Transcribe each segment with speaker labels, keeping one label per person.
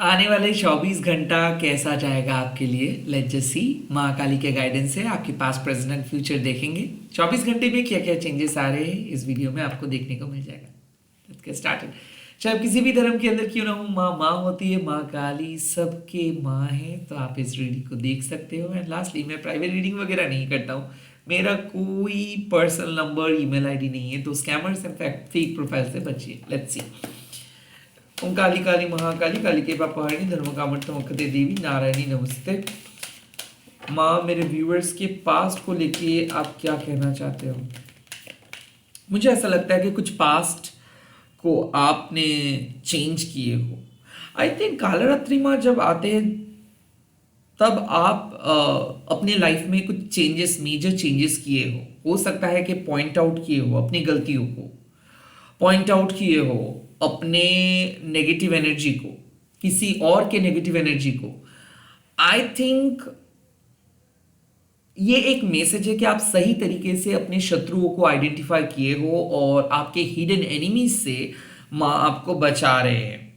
Speaker 1: आने वाले 24 घंटा कैसा जाएगा आपके लिए? Let's just see. माँ काली के गाइडेंस से आपके पास प्रेजेंट एंड फ्यूचर देखेंगे। 24 घंटे में क्या क्या चेंजेस आ रहे हैं इस वीडियो में आपको देखने को मिल जाएगा। Let's get started. चाहे आप किसी भी धर्म के अंदर क्यों ना हो, माँ माँ होती है। माँ काली सबके माँ है, तो आप इस रीडिंग को देख सकते हो। एंड लास्टली, मैं प्राइवेट रीडिंग वगैरह नहीं करता हूँ। मेरा कोई पर्सनल नंबर, ईमेल आईडी नहीं है, तो स्कैमर्स एंड फेक प्रोफाइल से बचिए। Let's see. ओम काली काली महाकाली, काली के पापहारिणी, धर्म कामर्थमकते देवी, नारायणी नमस्ते। माँ, मेरे व्यूअर्स के पास्ट को लेके आप क्या कहना चाहते हो? मुझे ऐसा लगता है कि कुछ पास्ट को आपने चेंज किए हो। आई थिंक कालरात्रि माँ जब आते हैं तब आप अपने लाइफ में कुछ चेंजेस, मेजर चेंजेस किए हो सकता है कि पॉइंट आउट किए हो अपनी गलतियों को, पॉइंट आउट किए हो अपने नेगेटिव एनर्जी को, किसी और के नेगेटिव एनर्जी को। आई थिंक ये एक मैसेज है कि आप सही तरीके से अपने शत्रुओं को आइडेंटिफाई किए हो और आपके हिडन एनिमीज से मां आपको बचा रहे हैं।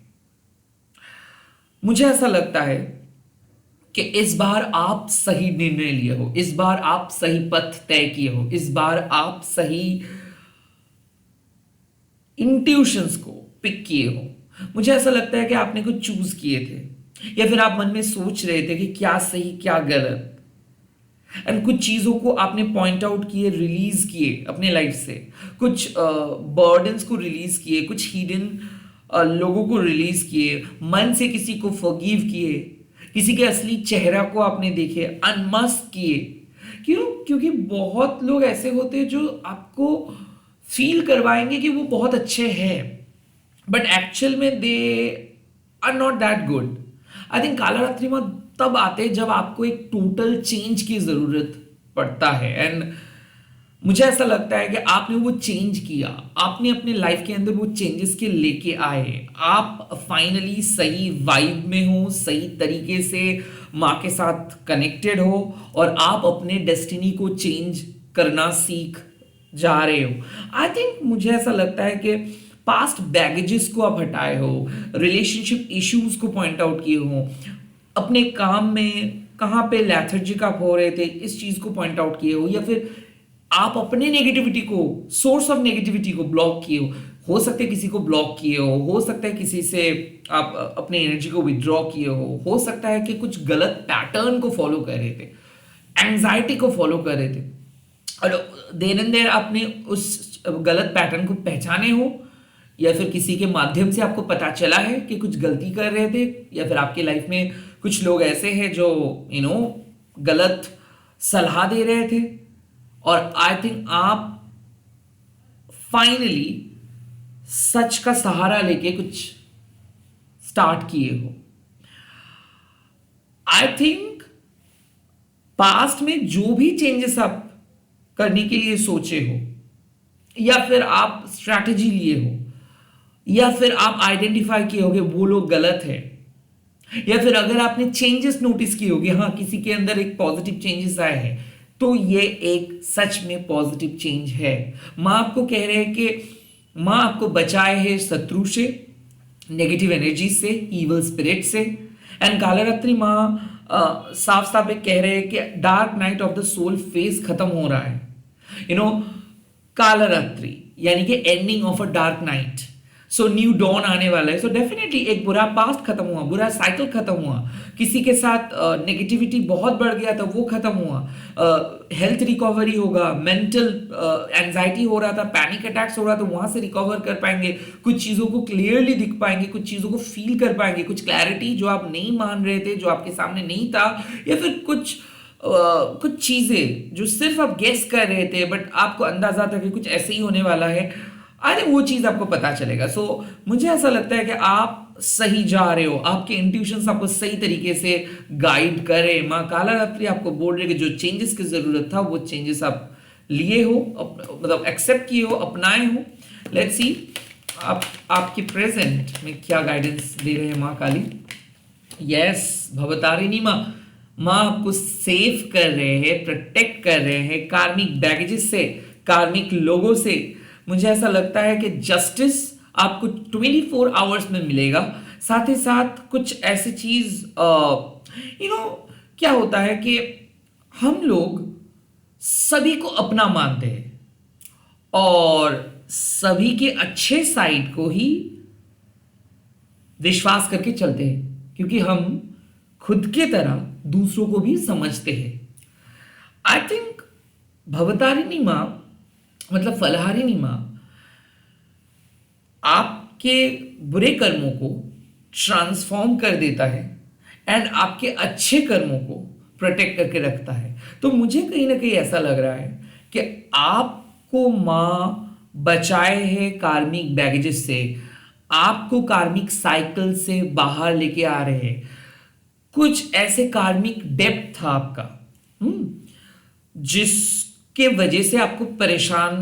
Speaker 1: मुझे ऐसा लगता है कि इस बार आप सही निर्णय लिए हो, इस बार आप सही पथ तय किए हो, इस बार आप सही इंट्यूशंस को पिक किए हो। मुझे ऐसा लगता है कि आपने कुछ चूज किए थे, या फिर आप मन में सोच रहे थे कि क्या सही क्या गलत, एंड कुछ चीजों को आपने पॉइंट आउट किए, रिलीज किए अपने लाइफ से, कुछ बर्डन्स को रिलीज किए, कुछ हिडन लोगों को रिलीज किए, मन से किसी को फॉरगिव किए, किसी के असली चेहरा को आपने देखे, अनमस्क किए। क्यों? क्योंकि बहुत लोग ऐसे होते हैं जो आपको फील करवाएंगे कि वो बहुत अच्छे हैं, बट एक्चुअल में they are not that good. I think Kalratri में तब आते जब आपको एक टोटल चेंज की जरूरत पड़ता है, एंड मुझे ऐसा लगता है कि आपने वो चेंज किया, आपने अपने लाइफ के अंदर वो चेंजेस के लेके आए, आप फाइनली सही वाइब में हो, सही तरीके से माँ के साथ कनेक्टेड हो, और आप अपने डेस्टिनी को चेंज करना सीख जा रहे हो। आई थिंक मुझे ऐसा लगता है कि पास्ट बैगेजेस को आप हटाए हो, रिलेशनशिप इश्यूज को पॉइंट आउट किए हो, अपने काम में कहाँ पे लैथर्जिक आप हो रहे थे इस चीज को पॉइंट आउट किए हो, या फिर आप अपने नेगेटिविटी को, सोर्स ऑफ नेगेटिविटी को ब्लॉक किए हो सकता है किसी को ब्लॉक किए हो सकता है किसी से आप अपने एनर्जी को विड्रॉ किए हो सकता है कि कुछ गलत पैटर्न को फॉलो कर रहे थे, एंजाइटी को फॉलो कर रहे थे, और देर एंड देर आपने उस गलत पैटर्न को पहचाने हो, या फिर किसी के माध्यम से आपको पता चला है कि कुछ गलती कर रहे थे, या फिर आपके लाइफ में कुछ लोग ऐसे हैं जो गलत सलाह दे रहे थे, और आई थिंक आप फाइनली सच का सहारा लेके कुछ स्टार्ट किए हो। आई थिंक पास्ट में जो भी चेंजेस आप करने के लिए सोचे हो, या फिर आप स्ट्रैटेजी लिए हो, या फिर आप आइडेंटिफाई किए होगे वो लोग गलत है, या फिर अगर आपने चेंजेस नोटिस किए होगे, हाँ किसी के अंदर एक पॉजिटिव चेंजेस आए हैं, तो ये एक सच में पॉजिटिव चेंज है। मां आपको कह रहे हैं कि मां आपको बचाए है शत्रु से, नेगेटिव एनर्जी से, इवल स्पिरिट से। एंड कालरात्रि मां साफ साफ कह रहे हैं कि dark night of the soul phase खत्म हो रहा है। कालरात्रि यानी कि ending of a dark night, so new dawn आने वाला है। सो डेफिनेटली एक बुरा पास्ट खत्म हुआ, बुरा साइकिल खत्म हुआ, किसी के साथ नेगेटिविटी बहुत बढ़ गया था वो खत्म हुआ, हेल्थ रिकवरी होगा, मेंटल एंजाइटी हो रहा था, पैनिक अटैक्स हो रहा था, वहां से रिकवर कर पाएंगे, कुछ चीजों को क्लियरली दिख पाएंगे, कुछ चीजों को फील कर पाएंगे, कुछ क्लैरिटी जो आप नहीं मान रहे थे, जो आपके सामने नहीं था, या फिर कुछ चीजें जो सिर्फ आप गेस कर रहे थे बट आपको अंदाजा था कि कुछ ऐसे ही होने वाला है, आई थिंक वो चीज आपको पता चलेगा। सो मुझे ऐसा लगता है कि आप सही जा रहे हो, आपके इंट्यूशंस आपको सही तरीके से गाइड कर रहे हैं। माँ कालरात्रि आपको बोल रहे कि जो चेंजेस की जरूरत था वो चेंजेस आप लिए हो, मतलब एक्सेप्ट किए हो, अपनाए हो। लेट्स सी आपके प्रेजेंट में क्या गाइडेंस दे रहे हैं माँ काली। यस, भवतारिणी माँ आपको सेव कर रहे हैं, प्रोटेक्ट कर रहे हैं कार्मिक बैगेजेस से, कार्मिक लोगों से। मुझे ऐसा लगता है कि जस्टिस आपको 24 आवर्स में मिलेगा। साथ ही साथ कुछ ऐसी चीज क्या होता है कि हम लोग सभी को अपना मानते हैं और सभी के अच्छे साइड को ही विश्वास करके चलते हैं क्योंकि हम खुद के तरह दूसरों को भी समझते हैं। आई थिंक भवतारिणी माँ मतलब फलहारिणी माँ आपके बुरे कर्मों को ट्रांसफॉर्म कर देता है एंड आपके अच्छे कर्मों को प्रोटेक्ट करके रखता है। तो मुझे कहीं ना कहीं ऐसा लग रहा है कि आपको माँ बचाए है कार्मिक बैगेजेस से, आपको कार्मिक साइकिल से बाहर लेके आ रहे हैं। कुछ ऐसे कार्मिक डेप्थ था आपका जिसके वजह से आपको परेशान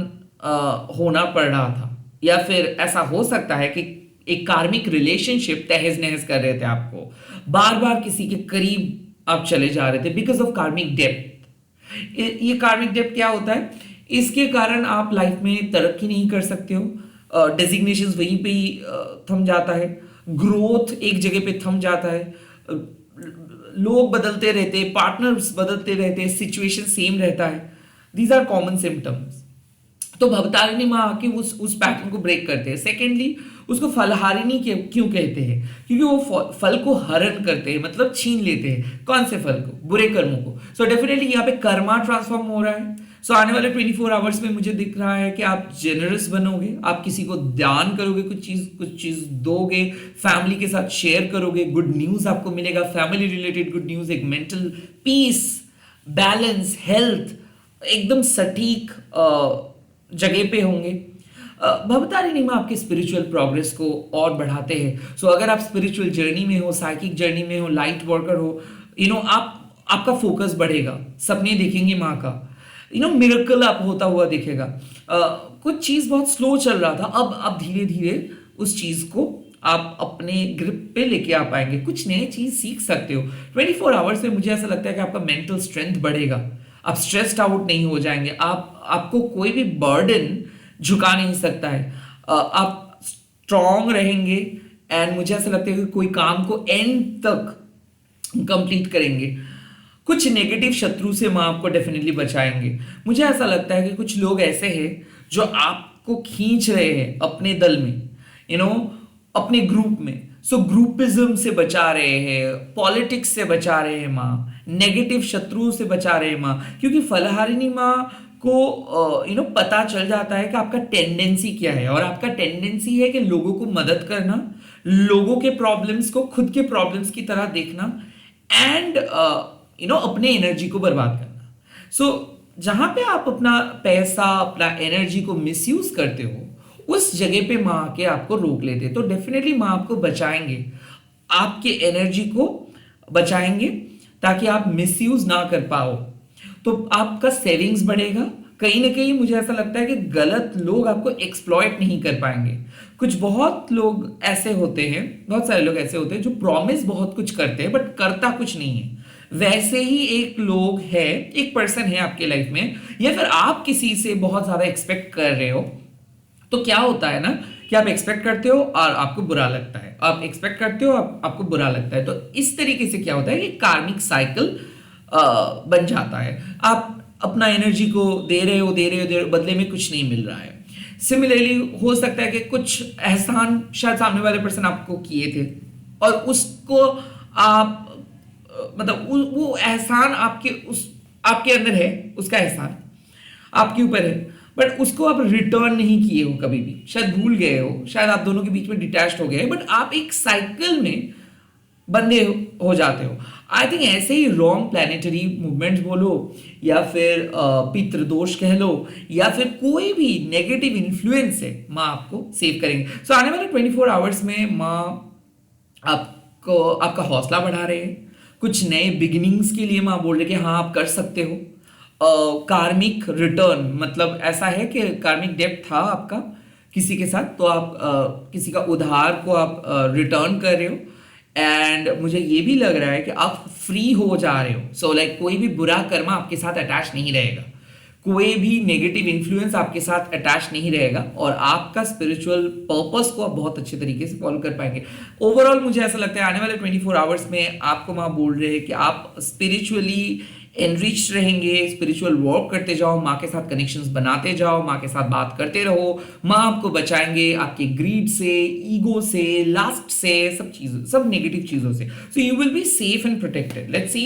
Speaker 1: होना पड़ रहा था, या फिर ऐसा हो सकता है कि एक कार्मिक रिलेशनशिप तहस नहस कर रहे थे आपको, बार बार किसी के करीब आप चले जा रहे थे बिकॉज ऑफ कार्मिक डेप्थ। ये कार्मिक डेप्थ क्या होता है? इसके कारण आप लाइफ में तरक्की नहीं कर सकते हो, डेजिग्नेशन वहीं पे ही थम जाता है, ग्रोथ एक जगह पे थम जाता है, लोग बदलते रहते, पार्टनर्स बदलते रहते, सिचुएशन सेम रहता है। These are common symptoms. तो भवतारिणी माँ आके उस पैटर्न को ब्रेक करते हैं। सेकेंडली, उसको फलहारिणी क्यों कहते हैं? क्योंकि वो फल को हरण करते हैं, मतलब छीन लेते हैं। कौन से फल को? बुरे कर्मों को। सो डेफिनेटली यहाँ पे कर्मा ट्रांसफॉर्म हो रहा है। सो आने वाले 24 आवर्स में मुझे दिख रहा है कि आप जेनरस बनोगे, आप किसी को दान करोगे, कुछ चीज दोगे, फैमिली के साथ शेयर करोगे, गुड न्यूज आपको मिलेगा, फैमिली रिलेटेड गुड न्यूज, एक मेंटल पीस, बैलेंस, हेल्थ एकदम सटीक जगह पे होंगे। भवतारिणी में आपके स्पिरिचुअल प्रोग्रेस को और बढ़ाते हैं। सो अगर आप स्पिरिचुअल जर्नी में हो, साइकिक जर्नी में हो, लाइट वर्कर हो, आपका फोकस बढ़ेगा, सपने देखेंगे माँ का, मिरेकल आप होता हुआ दिखेगा। कुछ चीज बहुत स्लो चल रहा था, अब आप धीरे धीरे उस चीज को आप अपने ग्रिप पे लेके आ पाएंगे, कुछ नई चीज सीख सकते हो। 24 आवर्स में मुझे ऐसा लगता है कि आपका मेंटल स्ट्रेंथ बढ़ेगा, आप स्ट्रेस्ड आउट नहीं हो जाएंगे, आपको कोई भी बर्डन झुका नहीं सकता है, आप स्ट्रॉन्ग रहेंगे एंड मुझे ऐसा लगता है कि कोई काम को एंड तक कंप्लीट करेंगे। कुछ नेगेटिव शत्रु से माँ आपको डेफिनेटली बचाएंगे। मुझे ऐसा लगता है कि कुछ लोग ऐसे हैं जो आपको खींच रहे हैं अपने दल में, अपने ग्रुप में। सो ग्रुपिज्म से बचा रहे हैं, पॉलिटिक्स से बचा रहे हैं माँ, नेगेटिव शत्रुओं से बचा रहे हैं माँ, क्योंकि फलहारिणी माँ को पता चल जाता है कि आपका टेंडेंसी क्या है, और आपका टेंडेंसी है कि लोगों को मदद करना, लोगों के प्रॉब्लम्स को खुद के प्रॉब्लम्स की तरह देखना एंड अपने एनर्जी को बर्बाद करना। सो जहां पे आप अपना पैसा, अपना एनर्जी को मिसयूज करते हो, उस जगह पे माँ आके आपको रोक लेते, तो डेफिनेटली माँ आपको बचाएंगे, आपके एनर्जी को बचाएंगे ताकि आप मिसयूज ना कर पाओ। तो आपका सेविंग्स बढ़ेगा। कहीं ना कहीं मुझे ऐसा लगता है कि गलत लोग आपको एक्सप्लॉइट नहीं कर पाएंगे। कुछ बहुत लोग ऐसे होते हैं, बहुत सारे लोग ऐसे होते हैं जो प्रॉमिस बहुत कुछ करते हैं बट करता कुछ नहीं है। वैसे ही एक लोग है, एक पर्सन है आपके लाइफ में, या फिर आप किसी से बहुत ज्यादा एक्सपेक्ट कर रहे हो, तो क्या होता है ना कि आप एक्सपेक्ट करते हो और आपको बुरा लगता है, आप एक्सपेक्ट करते हो आपको बुरा लगता है। तो इस तरीके से क्या होता है कि कार्मिक साइकिल बन जाता है। आप अपना एनर्जी को दे रहे हो, बदले में कुछ नहीं मिल रहा है। सिमिलरली हो सकता है कि कुछ एहसान शायद सामने वाले पर्सन आपको किए थे और उसको आप मतलब वो एहसान आपके अंदर है, उसका एहसान आपके ऊपर है, बट उसको आप रिटर्न नहीं किए हो कभी भी, शायद भूल गए हो, शायद आप दोनों के बीच में डिटैच्ड हो गए, बट आप एक साइकिल में बंधे हो जाते हो। आई थिंक ऐसे ही रॉन्ग प्लैनेटरी मूवमेंट्स बोलो, या फिर पितृदोष कह लो, या फिर कोई भी नेगेटिव इन्फ्लुएंस है, माँ आपको सेव करेंगे। सो आने वाले 24 आवर्स में माँ आपका हौसला बढ़ा रहे हैं। कुछ नए बिगिनिंग्स के लिए माँ बोल रहे कि हाँ आप कर सकते हो। कार्मिक रिटर्न मतलब ऐसा है कि कार्मिक डेब्ट था आपका किसी के साथ, तो आप किसी का उधार को आप रिटर्न कर रहे हो, एंड मुझे ये भी लग रहा है कि आप फ्री हो जा रहे हो। सो लाइक कोई भी बुरा कर्मा आपके साथ अटैच नहीं रहेगा, कोई भी नेगेटिव इन्फ्लुएंस आपके साथ अटैच नहीं रहेगा और आपका स्पिरिचुअल पर्पस को आप बहुत अच्छे तरीके से फॉलो कर पाएंगे। ओवरऑल मुझे ऐसा लगता है आने वाले 24 आवर्स में आपको माँ बोल रहे हैं कि आप स्पिरिचुअली एनरिच रहेंगे, स्पिरिचुअल वर्क करते जाओ, माँ के साथ कनेक्शंस बनाते जाओ, माँ के साथ बात करते रहो। माँ आपको बचाएंगे आपके ग्रीड से, ईगो से, लास्ट से, सब चीजों, सब नेगेटिव चीजों से। So you will be safe and protected. Let's see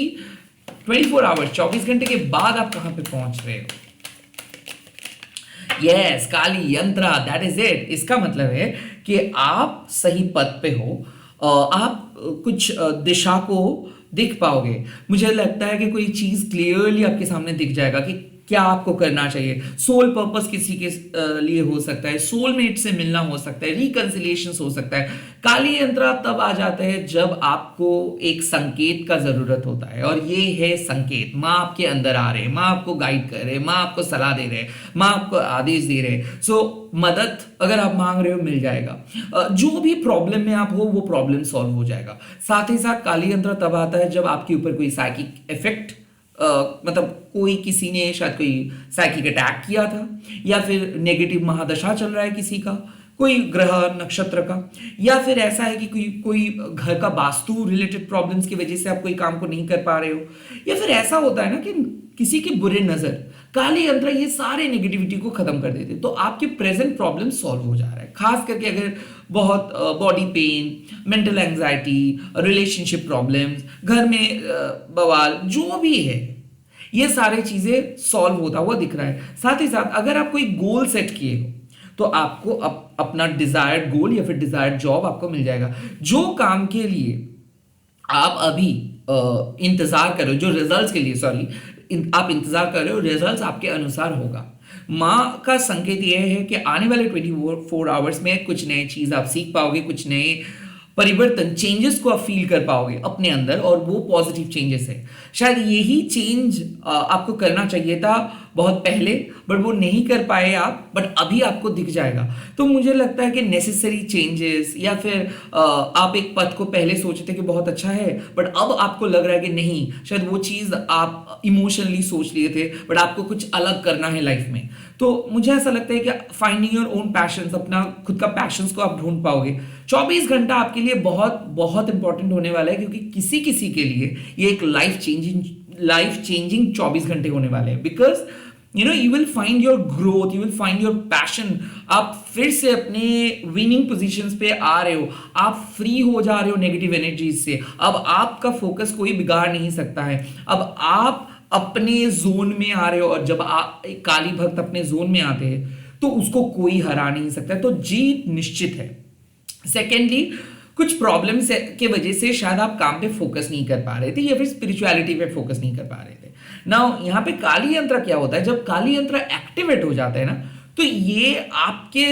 Speaker 1: 24 hours, 24 घंटे के बाद आप कहां पे पहुंच रहे हो। यस, काली यंत्रा, दैट इज इट। इसका मतलब है कि आप सही पथ पे हो, आप कुछ दिशा को दिख पाओगे। मुझे लगता है कि कोई चीज क्लियरली आपके सामने दिख जाएगा कि क्या आपको करना चाहिए। सोल पर्पस किसी के लिए हो सकता है, सोलमेट से मिलना हो सकता है, रिकंसिलिएशन हो सकता है। काली यंत्रा तब आ जाता है जब आपको एक संकेत का जरूरत होता है, और ये है संकेत। माँ आपके अंदर आ रहे हैं, माँ आपको गाइड कर रहे हैं, माँ आपको सलाह दे रहे हैं, माँ आपको आदेश दे रहे हैं। सो मदद अगर आप मांग रहे हो मिल जाएगा। जो भी प्रॉब्लम में आप हो वो प्रॉब्लम सॉल्व हो जाएगा। साथ ही साथ काली यंत्र तब आता है जब आपके ऊपर कोई साइकिक इफेक्ट, मतलब कोई किसी ने शायद कोई साइकिक अटैक किया था, या फिर नेगेटिव महादशा चल रहा है किसी का, कोई ग्रह नक्षत्र का, या फिर ऐसा है कि कोई घर का वास्तु रिलेटेड प्रॉब्लम्स की वजह से आप कोई काम को नहीं कर पा रहे हो, या फिर ऐसा होता है ना कि किसी की बुरे नजर, काली यंत्र ये सारे नेगेटिविटी को खत्म कर देते, तो आपके प्रेजेंट प्रॉब्लम सॉल्व हो जा रहा है। खास करके अगर बहुत body pain, mental anxiety, relationship problems, घर में बवाल, जो भी है, ये सारी चीजें सॉल्व होता हुआ दिख रहा है। साथ ही साथ अगर आप कोई गोल सेट किए हो तो आपको अपना डिजायर्ड गोल या फिर डिजायर्ड जॉब आपको मिल जाएगा। जो काम के लिए आप अभी इंतजार कर रहे हो, जो रिजल्ट्स के लिए आप इंतजार कर रहे हो, रिजल्ट्स आपके अनुसार होगा। माँ का संकेत यह है कि आने वाले 24 आवर्स में कुछ नए चीज आप सीख पाओगे, कुछ नए परिवर्तन, चेंजेस को आप फील कर पाओगे अपने अंदर, और वो पॉजिटिव चेंजेस है। शायद यही चेंज आपको करना चाहिए था बहुत पहले, बट वो नहीं कर पाए आप, बट अभी आपको दिख जाएगा। तो मुझे लगता है कि नेसेसरी चेंजेस, या फिर आप एक पथ को पहले सोचते थे कि बहुत अच्छा है, बट अब आपको लग रहा है कि नहीं, शायद वो चीज आप इमोशनली सोच लिए थे, बट आपको कुछ अलग करना है लाइफ में। तो मुझे ऐसा लगता है कि फाइंडिंग योर ओन पैशन, अपना खुद का पैशन को आप ढूंढ पाओगे। 24 घंटा आपके लिए बहुत बहुत इंपॉर्टेंट होने वाला है, क्योंकि किसी किसी के लिए ये एक लाइफ चेंजिंग 24 घंटे होने वाले हैं। Because you will find your growth, you will find your passion. आप फिर से अपने विनिंग पोजीशंस पे आ रहे हो, आप फ्री हो जा रहे हो नेगेटिव एनर्जीज से। अब आपका फोकस कोई बिगाड़ नहीं सकता है, अब आप अपने जोन में आ रहे हो, और जब एक काली भक्त अपने जोन में आते हैं तो उसको कोई हरा नहीं सकता, तो जीत निश्चित है। सेकेंडली, कुछ प्रॉब्लम्स के वजह से शायद आप काम पे फोकस नहीं कर पा रहे थे, या फिर स्पिरिचुअलिटी पे फोकस नहीं कर पा रहे थे। नाउ यहाँ पे काली यंत्र क्या होता है, जब काली यंत्र एक्टिवेट हो जाता है ना, तो ये आपके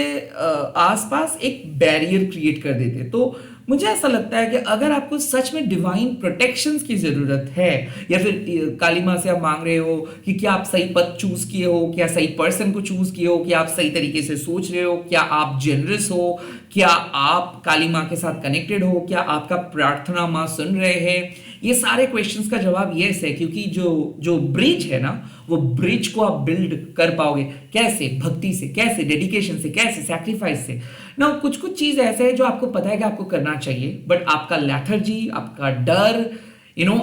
Speaker 1: आसपास एक बैरियर क्रिएट कर देते हैं। तो मुझे ऐसा लगता है कि अगर आपको सच में डिवाइन प्रोटेक्शंस की जरूरत है, या फिर काली माँ से आप मांग रहे हो कि क्या आप सही पथ चूज किए हो, क्या सही पर्सन को चूज किए हो, क्या आप सही तरीके से सोच रहे हो, क्या आप जेनरस हो, क्या आप काली माँ के साथ कनेक्टेड हो, क्या आपका प्रार्थना माँ सुन रहे हैं, ये सारे क्वेश्चंस का जवाब यस है। क्योंकि जो ब्रिज है ना, वो ब्रिज को आप बिल्ड कर पाओगे कैसे? भक्ति से, कैसे? डेडिकेशन से, कैसे? सैक्रिफाइस से ना। कुछ कुछ चीज ऐसे है जो आपको पता है कि आपको करना चाहिए, बट आपका लेथर्जी, आपका डर,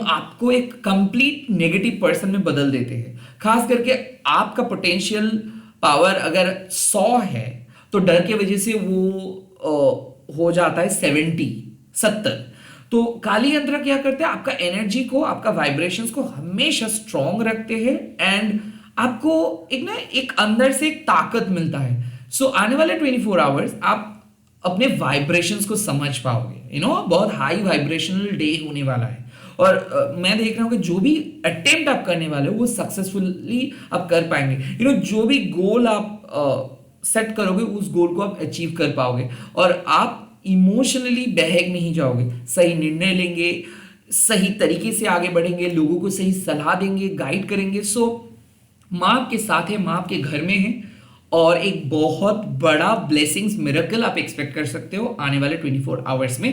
Speaker 1: आपको एक कंप्लीट नेगेटिव पर्सन में बदल देते हैं। खास करके आपका पोटेंशियल पावर अगर 100 है, तो डर के वजह से वो हो जाता है 70। तो काली यंत्र क्या करते हैं, आपका एनर्जी को, आपका वाइब्रेशंस को हमेशा स्ट्रॉन्ग रखते हैं, एंड आपको एक अंदर से एक ताकत मिलता है। सो आने वाले 24 आवर्स आप अपने वाइब्रेशंस को समझ पाओगे। बहुत हाई वाइब्रेशनल डे होने वाला है, और मैं देख रहा हूं कि जो भी अटेम्प्ट आप करने वाले हो वो सक्सेसफुली आप कर पाएंगे। जो भी गोल आप सेट करोगे, उस गोल को आप अचीव कर पाओगे, और आप इमोशनली बहक नहीं जाओगे, सही निर्णय लेंगे, सही तरीके से आगे बढ़ेंगे, लोगों को सही सलाह देंगे, गाइड करेंगे। सो माँ आपके साथ है, माँ आपके घर में है, और एक बहुत बड़ा ब्लेसिंग्स, मिरेकल आप एक्सपेक्ट कर सकते हो आने वाले 24 आवर्स में।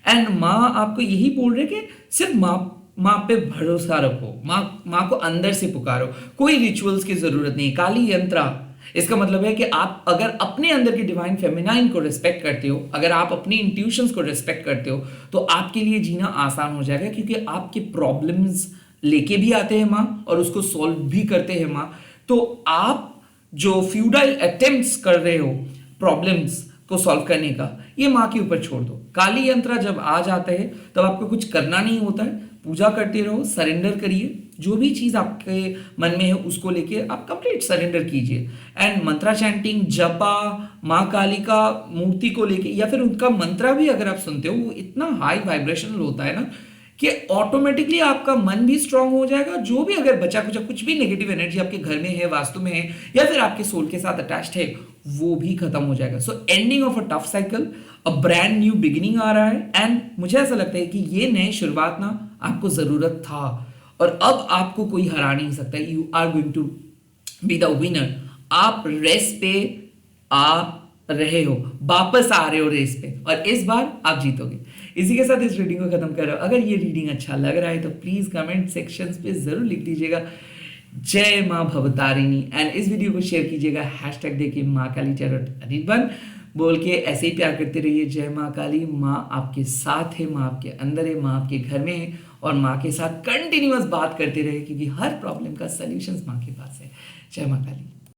Speaker 1: एंड माँ आपको यही बोल रहे कि सिर्फ माँ माँ पे भरोसा रखो, माँ को अंदर से पुकारो। कोई रिचुअल्स की जरूरत नहीं। काली यंत्रा इसका मतलब है कि आप अगर अपने अंदर की डिवाइन फेमिनाइन को रिस्पेक्ट करते हो, अगर आप अपनी इंट्यूशंस को रिस्पेक्ट करते हो, तो आपके लिए जीना आसान हो जाएगा, क्योंकि आपके प्रॉब्लम्स लेके भी आते हैं माँ और उसको सॉल्व भी करते हैं माँ। तो आप जो फ्यूडाइल अटेम्प्ट्स कर रहे हो प्रॉब्लम्स को सॉल्व करने का, ये माँ के ऊपर छोड़ दो। काली यंत्र जब आ जाता है तब आपको कुछ करना नहीं होता है, पूजा करते रहो, सरेंडर करिए, जो भी चीज आपके मन में है उसको लेके आप कंप्लीट सरेंडर कीजिए। एंड मंत्रा चैंटिंग, जपा, माँ काली का मूर्ति को लेके या फिर उनका मंत्रा भी अगर आप सुनते हो, वो इतना हाई वाइब्रेशनल होता है ना कि ऑटोमेटिकली आपका मन भी स्ट्रांग हो जाएगा। जो भी अगर बचा कुछ कुछ भी नेगेटिव एनर्जी आपके घर में है, वास्तु में है, या फिर आपके सोल के साथ अटैच्ड है, वो भी खत्म हो जाएगा। So ending of a tough cycle, a brand new beginning आ रहा है। एंड मुझे ऐसा लगता है कि ये नए शुरुआत ना आपको जरूरत था, और अब आपको कोई हरा नहीं सकता। You are going to be the winner. आप रेस पे आ रहे हो, वापस आ रहे हो रेस पे, और इस बार आप जीतोगे। इसी के साथ इस रीडिंग को खत्म कर रहा हूं। अगर ये रीडिंग अच्छा लग रहा है तो प्लीज कमेंट सेक्शंस पे जरूर लिख दीजिएगा जय मां भवतारिणी, एंड इस वीडियो को शेयर कीजिएगा हैशटैग देके मां काली टैरोट रिबन बोल के। ऐसे ही प्यार करते रहिए। जय मां काली। मां आपके साथ है, मां आपके अंदर है, मां आपके घर में है, और मां के साथ कंटिन्यूअस बात करते रहे, क्योंकि हर प्रॉब्लम का सॉल्यूशंस मां के पास है। जय मां काली।